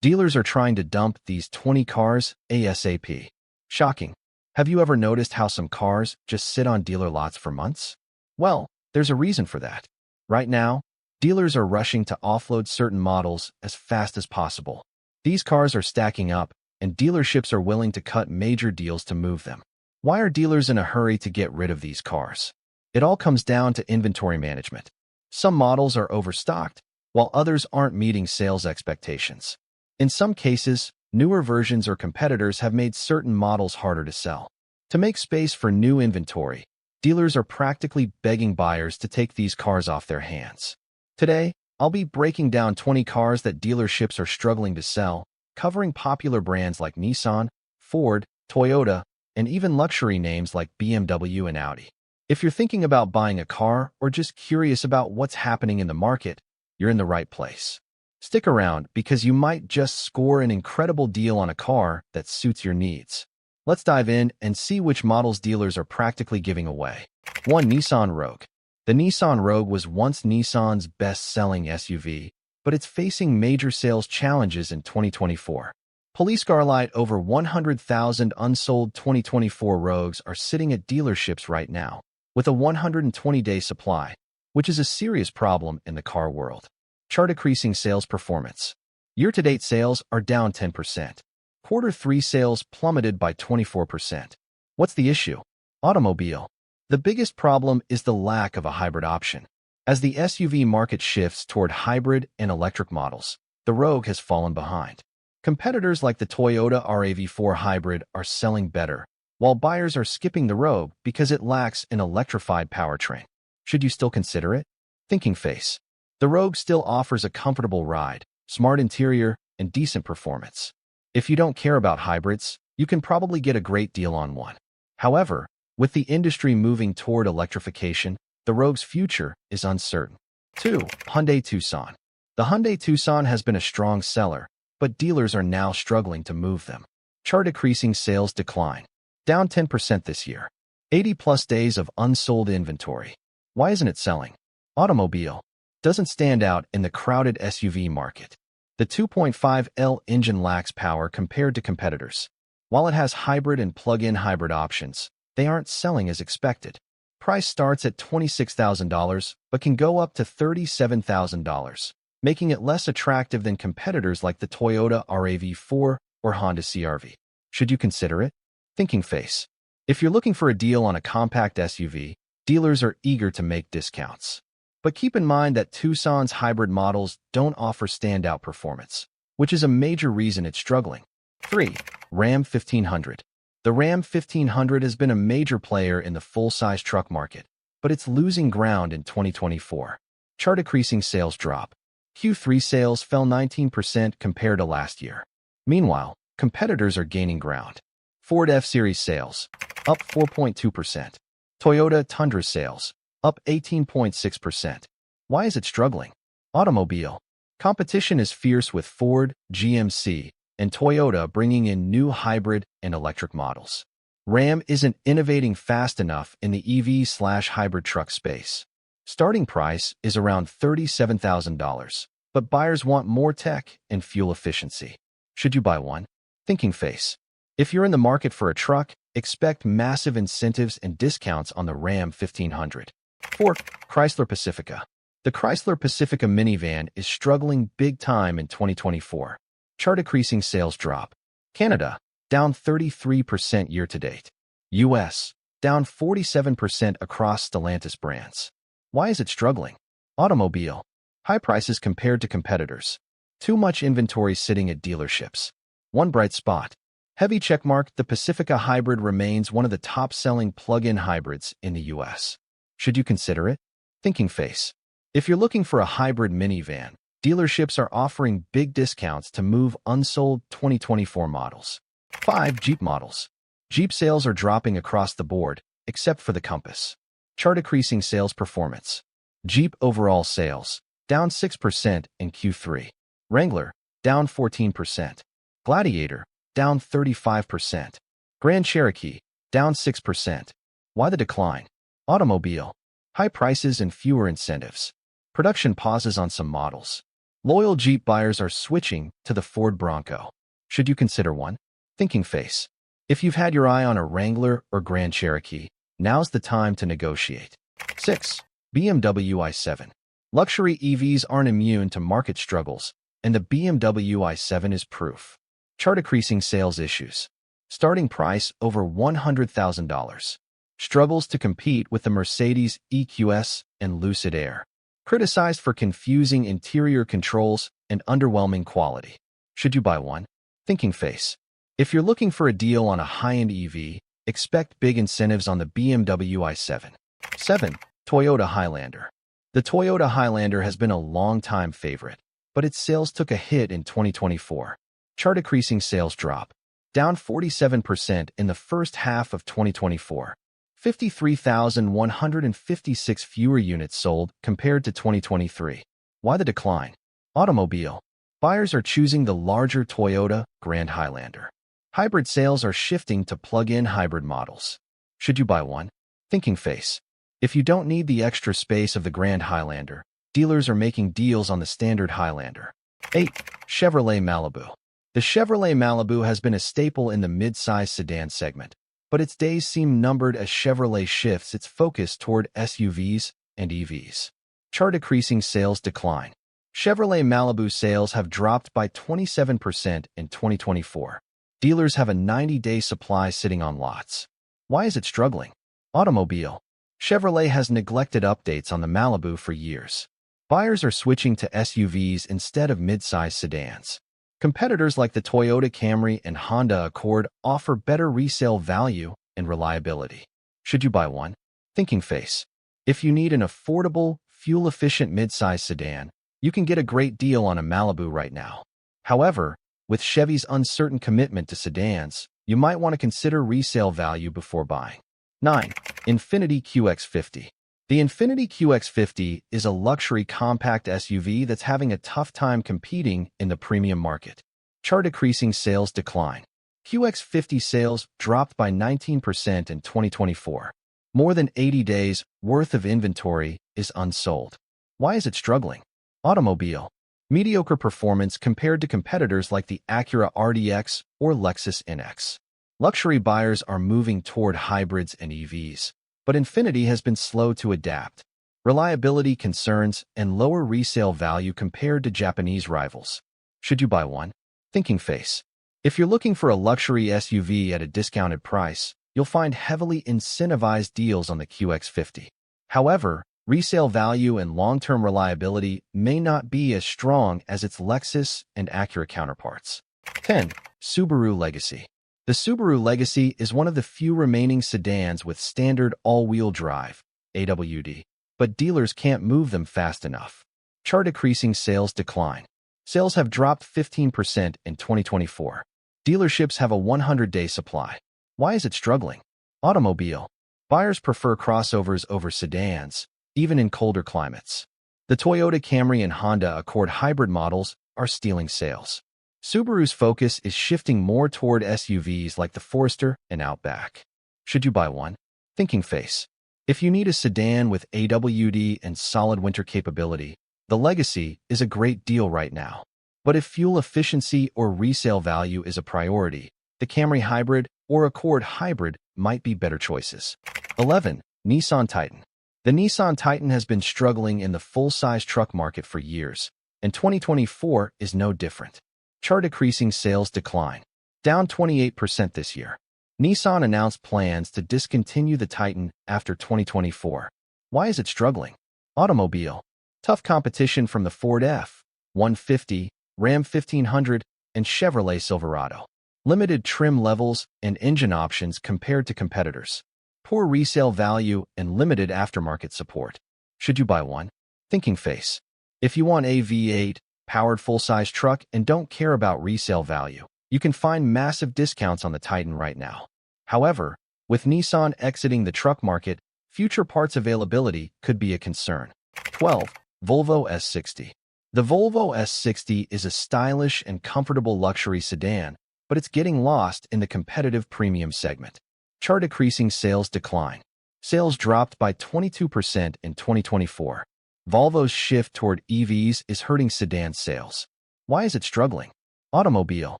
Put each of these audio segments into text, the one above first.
Dealers are trying to dump these 20 cars ASAP. Shocking. Have you ever noticed how some cars just sit on dealer lots for months? Well, there's a reason for that. Right now, dealers are rushing to offload certain models as fast as possible. These cars are stacking up, and dealerships are willing to cut major deals to move them. Why are dealers in a hurry to get rid of these cars? It all comes down to inventory management. Some models are overstocked, while others aren't meeting sales expectations. In some cases, newer versions or competitors have made certain models harder to sell. To make space for new inventory, dealers are practically begging buyers to take these cars off their hands. Today, I'll be breaking down 20 cars that dealerships are struggling to sell, covering popular brands like Nissan, Ford, Toyota, and even luxury names like BMW and Audi. If you're thinking about buying a car or just curious about what's happening in the market, you're in the right place. Stick around because you might just score an incredible deal on a car that suits your needs. Let's dive in and see which models dealers are practically giving away. 1. Nissan Rogue. The Nissan Rogue was once Nissan's best-selling SUV, but it's facing major sales challenges in 2024. Police Scarlight over 100,000 unsold 2024 Rogues are sitting at dealerships right now, with a 120-day supply, which is a serious problem in the car world. Chart decreasing sales performance. Year-to-date sales are down 10%. Quarter-3 sales plummeted by 24%. What's the issue? Automobile. The biggest problem is the lack of a hybrid option. As the SUV market shifts toward hybrid and electric models, the Rogue has fallen behind. Competitors like the Toyota RAV4 Hybrid are selling better, while buyers are skipping the Rogue because it lacks an electrified powertrain. Should you still consider it? Thinking face. The Rogue still offers a comfortable ride, smart interior, and decent performance. If you don't care about hybrids, you can probably get a great deal on one. However, with the industry moving toward electrification, the Rogue's future is uncertain. 2. Hyundai Tucson. The Hyundai Tucson has been a strong seller, but dealers are now struggling to move them. Chart decreasing sales decline. Down 10% this year. 80-plus days of unsold inventory. Why isn't it selling? Automobile. Doesn't stand out in the crowded SUV market. The 2.5L engine lacks power compared to competitors. While it has hybrid and plug-in hybrid options, they aren't selling as expected. Price starts at $26,000 but can go up to $37,000, making it less attractive than competitors like the Toyota RAV4 or Honda CR-V. Should you consider it? Thinking face. If you're looking for a deal on a compact SUV, dealers are eager to make discounts. But keep in mind that Tucson's hybrid models don't offer standout performance, which is a major reason it's struggling. 3. Ram 1500. The Ram 1500 has been a major player in the full-size truck market, but it's losing ground in 2024. Chart decreasing sales drop. Q3 sales fell 19% compared to last year. Meanwhile, competitors are gaining ground. Ford F-Series sales, up 4.2%. Toyota Tundra sales, up 18.6%. Why is it struggling? Automobile. Competition is fierce with Ford, GMC, and Toyota bringing in new hybrid and electric models. Ram isn't innovating fast enough in the EV/hybrid truck space. Starting price is around $37,000, but buyers want more tech and fuel efficiency. Should you buy one? Thinking face. If you're in the market for a truck, expect massive incentives and discounts on the Ram 1500. 4. Chrysler Pacifica. The Chrysler Pacifica minivan is struggling big time in 2024. Chart decreasing sales drop. Canada, down 33% year-to-date. US, down 47% across Stellantis brands. Why is it struggling? Automobile. High prices compared to competitors. Too much inventory sitting at dealerships. One bright spot. Heavy checkmark, the Pacifica Hybrid remains one of the top-selling plug-in hybrids in the US. Should you consider it? Thinking face. If you're looking for a hybrid minivan, dealerships are offering big discounts to move unsold 2024 models. 5. Jeep models. Jeep sales are dropping across the board, except for the Compass. Chart decreasing sales performance. Jeep overall sales, down 6% in Q3. Wrangler, down 14%. Gladiator, down 35%. Grand Cherokee, down 6%. Why the decline? Automobile. High prices and fewer incentives. Production pauses on some models. Loyal Jeep buyers are switching to the Ford Bronco. Should you consider one? Thinking face. If you've had your eye on a Wrangler or Grand Cherokee, now's the time to negotiate. 6. BMW i7. Luxury EVs aren't immune to market struggles, and the BMW i7 is proof. Chart decreasing sales issues. Starting price over $100,000. Struggles to compete with the Mercedes EQS and Lucid Air. Criticized for confusing interior controls and underwhelming quality. Should you buy one? Thinking face. If you're looking for a deal on a high-end EV, expect big incentives on the BMW i7. 7. Toyota Highlander. The Toyota Highlander has been a long-time favorite, but its sales took a hit in 2024. Chart decreasing sales drop. Down 47% in the first half of 2024. 53,156 fewer units sold compared to 2023. Why the decline? Automobile. Buyers are choosing the larger Toyota Grand Highlander. Hybrid sales are shifting to plug-in hybrid models. Should you buy one? Thinking face. If you don't need the extra space of the Grand Highlander, dealers are making deals on the standard Highlander. 8. Chevrolet Malibu. The Chevrolet Malibu has been a staple in the mid-size sedan segment, but its days seem numbered as Chevrolet shifts its focus toward SUVs and EVs. Chart decreasing sales decline. Chevrolet Malibu sales have dropped by 27% in 2024. Dealers have a 90-day supply sitting on lots. Why is it struggling? Automobile. Chevrolet has neglected updates on the Malibu for years. Buyers are switching to SUVs instead of mid-size sedans. Competitors like the Toyota Camry and Honda Accord offer better resale value and reliability. Should you buy one? Thinking face. If you need an affordable, fuel-efficient mid-size sedan, you can get a great deal on a Malibu right now. However, with Chevy's uncertain commitment to sedans, you might want to consider resale value before buying. 9. Infiniti QX50. The Infiniti QX50 is a luxury compact SUV that's having a tough time competing in the premium market. Chart decreasing sales decline. QX50 sales dropped by 19% in 2024. More than 80 days worth of inventory is unsold. Why is it struggling? Automobile. Mediocre performance compared to competitors like the Acura RDX or Lexus NX. Luxury buyers are moving toward hybrids and EVs, but Infiniti has been slow to adapt. Reliability concerns and lower resale value compared to Japanese rivals. Should you buy one? Thinking face. If you're looking for a luxury SUV at a discounted price, you'll find heavily incentivized deals on the QX50. However, resale value and long-term reliability may not be as strong as its Lexus and Acura counterparts. 10. Subaru Legacy. The Subaru Legacy is one of the few remaining sedans with standard all-wheel drive, AWD, but dealers can't move them fast enough. Chart decreasing sales decline. Sales have dropped 15% in 2024. Dealerships have a 100-day supply. Why is it struggling? Automobile. Buyers prefer crossovers over sedans, even in colder climates. The Toyota Camry and Honda Accord hybrid models are stealing sales. Subaru's focus is shifting more toward SUVs like the Forester and Outback. Should you buy one? Thinking face. If you need a sedan with AWD and solid winter capability, the Legacy is a great deal right now. But if fuel efficiency or resale value is a priority, the Camry Hybrid or Accord Hybrid might be better choices. 11. Nissan Titan. The Nissan Titan has been struggling in the full-size truck market for years, and 2024 is no different. Chart decreasing sales decline. Down 28% this year. Nissan announced plans to discontinue the Titan after 2024. Why is it struggling? Automobile. Tough competition from the Ford F-150, Ram 1500, and Chevrolet Silverado. Limited trim levels and engine options compared to competitors. Poor resale value and limited aftermarket support. Should you buy one? Thinking face. If you want a V8 powered full-size truck and don't care about resale value, you can find massive discounts on the Titan right now. However, with Nissan exiting the truck market, future parts availability could be a concern. 12. Volvo S60. The Volvo S60 is a stylish and comfortable luxury sedan, but it's getting lost in the competitive premium segment. Chart decreasing sales decline. Sales dropped by 22% in 2024. Volvo's shift toward EVs is hurting sedan sales. Why is it struggling? Automobile.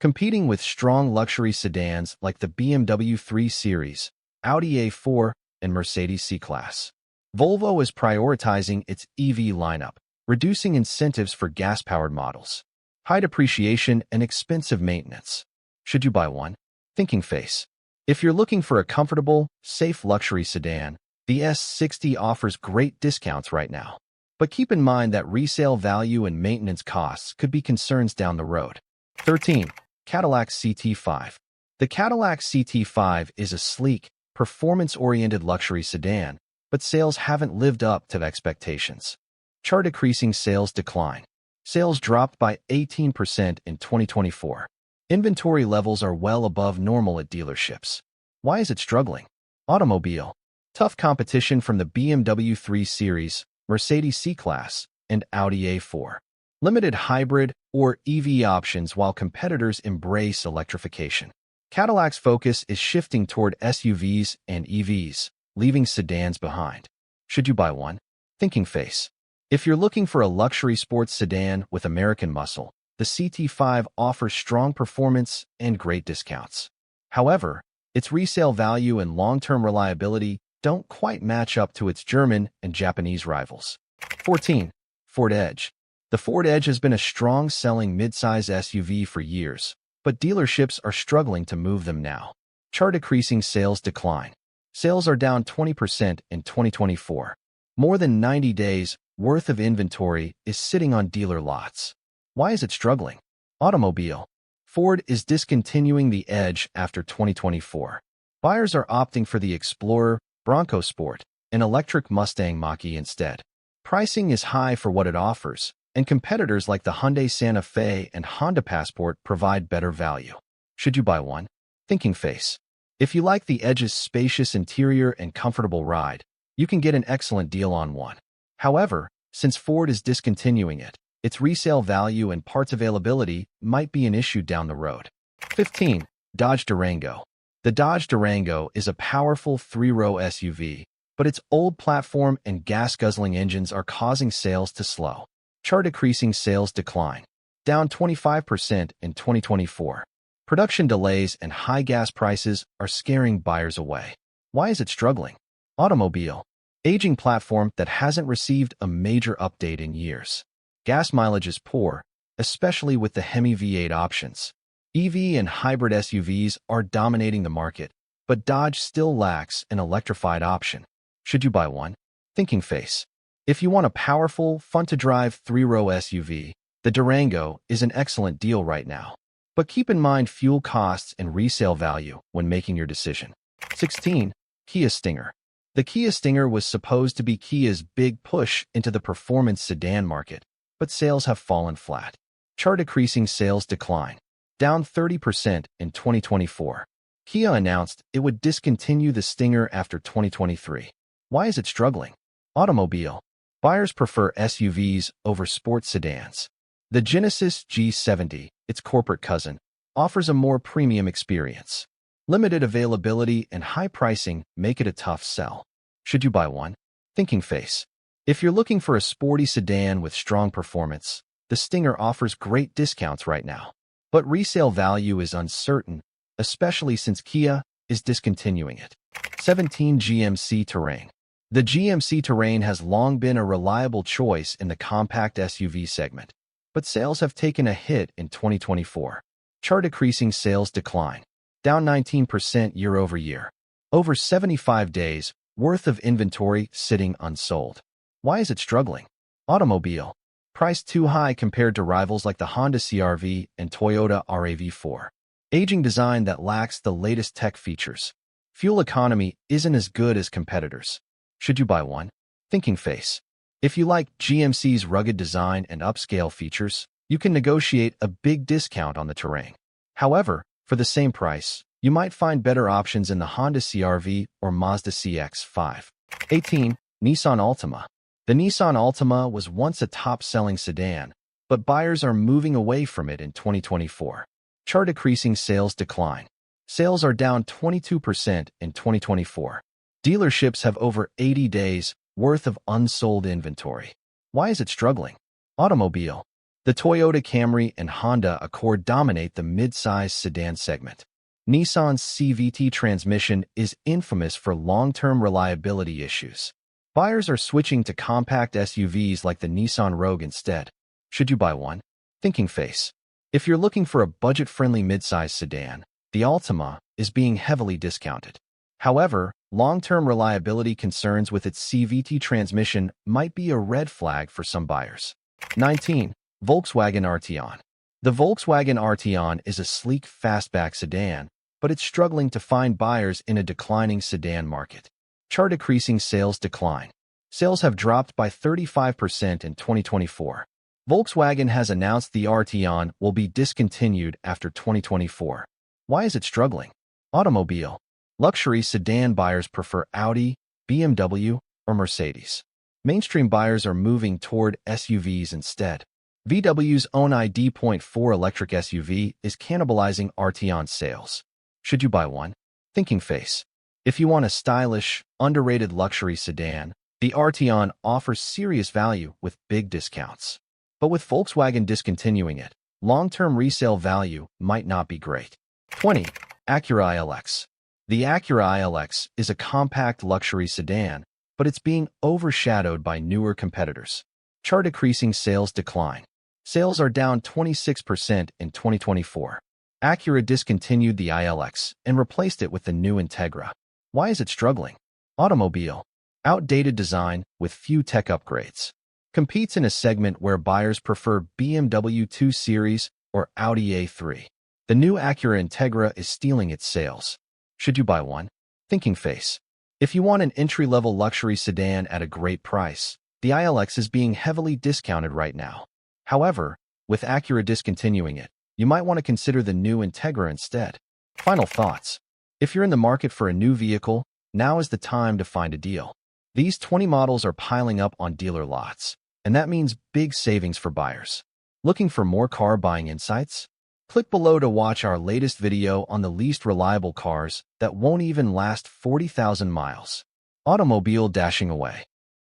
Competing with strong luxury sedans like the BMW 3 Series, Audi A4, and Mercedes C-Class. Volvo is prioritizing its EV lineup, reducing incentives for gas-powered models. High depreciation and expensive maintenance. Should you buy one? Thinking face. If you're looking for a comfortable, safe luxury sedan, the S60 offers great discounts right now. But keep in mind that resale value and maintenance costs could be concerns down the road. 13. Cadillac CT5. The Cadillac CT5 is a sleek, performance-oriented luxury sedan, but sales haven't lived up to expectations. Chart decreasing sales decline. Sales dropped by 18% in 2024. Inventory levels are well above normal at dealerships. Why is it struggling? Automobile. Tough competition from the BMW 3 Series, Mercedes C-Class, and Audi A4. Limited hybrid or EV options while competitors embrace electrification. Cadillac's focus is shifting toward SUVs and EVs, leaving sedans behind. Should you buy one? Thinking face. If you're looking for a luxury sports sedan with American muscle, the CT5 offers strong performance and great discounts. However, its resale value and long-term reliability don't quite match up to its German and Japanese rivals. 14. Ford Edge. The Ford Edge has been a strong-selling midsize SUV for years, but dealerships are struggling to move them now. Chart decreasing sales decline. Sales are down 20% in 2024. More than 90 days worth of inventory is sitting on dealer lots. Why is it struggling? Automobile. Ford is discontinuing the Edge after 2024. Buyers are opting for the Explorer, Bronco Sport, and electric Mustang Mach-E instead. Pricing is high for what it offers, and competitors like the Hyundai Santa Fe and Honda Passport provide better value. Should you buy one? Thinking face. If you like the Edge's spacious interior and comfortable ride, you can get an excellent deal on one. However, since Ford is discontinuing it, its resale value and parts availability might be an issue down the road. 15. Dodge Durango. The Dodge Durango is a powerful three-row SUV, but its old platform and gas-guzzling engines are causing sales to slow. Chart decreasing sales decline. Down 25% in 2024. Production delays and high gas prices are scaring buyers away. Why is it struggling? Automobile. Aging platform that hasn't received a major update in years. Gas mileage is poor, especially with the Hemi V8 options. EV and hybrid SUVs are dominating the market, but Dodge still lacks an electrified option. Should you buy one? Thinking face. If you want a powerful, fun-to-drive three-row SUV, the Durango is an excellent deal right now. But keep in mind fuel costs and resale value when making your decision. 16. Kia Stinger. The Kia Stinger was supposed to be Kia's big push into the performance sedan market, but sales have fallen flat. Chart decreasing sales decline. Down 30% in 2024. Kia announced it would discontinue the Stinger after 2023. Why is it struggling? Automobile. Buyers prefer SUVs over sports sedans. The Genesis G70, its corporate cousin, offers a more premium experience. Limited availability and high pricing make it a tough sell. Should you buy one? Thinking face. If you're looking for a sporty sedan with strong performance, the Stinger offers great discounts right now. But resale value is uncertain, especially since Kia is discontinuing it. 17. GMC Terrain. The GMC Terrain has long been a reliable choice in the compact SUV segment, but sales have taken a hit in 2024. Chart decreasing sales decline. Down 19% year over year. Over 75 days worth of inventory sitting unsold. Why is it struggling? Automobile. Priced too high compared to rivals like the Honda CR-V and Toyota RAV4. Aging design that lacks the latest tech features. Fuel economy isn't as good as competitors. Should you buy one? Thinking face. If you like GMC's rugged design and upscale features, you can negotiate a big discount on the Terrain. However, for the same price, you might find better options in the Honda CR-V or Mazda CX-5. 18. Nissan Altima. The Nissan Altima was once a top-selling sedan, but buyers are moving away from it in 2024. Chart decreasing sales decline. Sales are down 22% in 2024. Dealerships have over 80 days worth of unsold inventory. Why is it struggling? Automobile. The Toyota Camry and Honda Accord dominate the mid-size sedan segment. Nissan's CVT transmission is infamous for long-term reliability issues. Buyers are switching to compact SUVs like the Nissan Rogue instead. Should you buy one? Thinking face. If you're looking for a budget-friendly mid-size sedan, the Altima is being heavily discounted. However, long-term reliability concerns with its CVT transmission might be a red flag for some buyers. 19. Volkswagen Arteon. The Volkswagen Arteon is a sleek fastback sedan, but it's struggling to find buyers in a declining sedan market. Chart decreasing sales decline. Sales have dropped by 35% in 2024. Volkswagen has announced the Arteon will be discontinued after 2024. Why is it struggling? Automobile. Luxury sedan buyers prefer Audi, BMW, or Mercedes. Mainstream buyers are moving toward SUVs instead. VW's own ID.4 electric SUV is cannibalizing Arteon sales. Should you buy one? Thinking face. If you want a stylish, underrated luxury sedan, the Arteon offers serious value with big discounts. But with Volkswagen discontinuing it, long-term resale value might not be great. 20. Acura ILX. The Acura ILX is a compact luxury sedan, but it's being overshadowed by newer competitors. Chart decreasing sales decline. Sales are down 26% in 2024. Acura discontinued the ILX and replaced it with the new Integra. Why is it struggling? Automobile. Outdated design with few tech upgrades. Competes in a segment where buyers prefer BMW 2 Series or Audi A3. The new Acura Integra is stealing its sales. Should you buy one? Thinking face. If you want an entry-level luxury sedan at a great price, the ILX is being heavily discounted right now. However, with Acura discontinuing it, you might want to consider the new Integra instead. Final thoughts. If you're in the market for a new vehicle, now is the time to find a deal. These 20 models are piling up on dealer lots, and that means big savings for buyers. Looking for more car buying insights? Click below to watch our latest video on the least reliable cars that won't even last 40,000 miles. Automobile dashing away.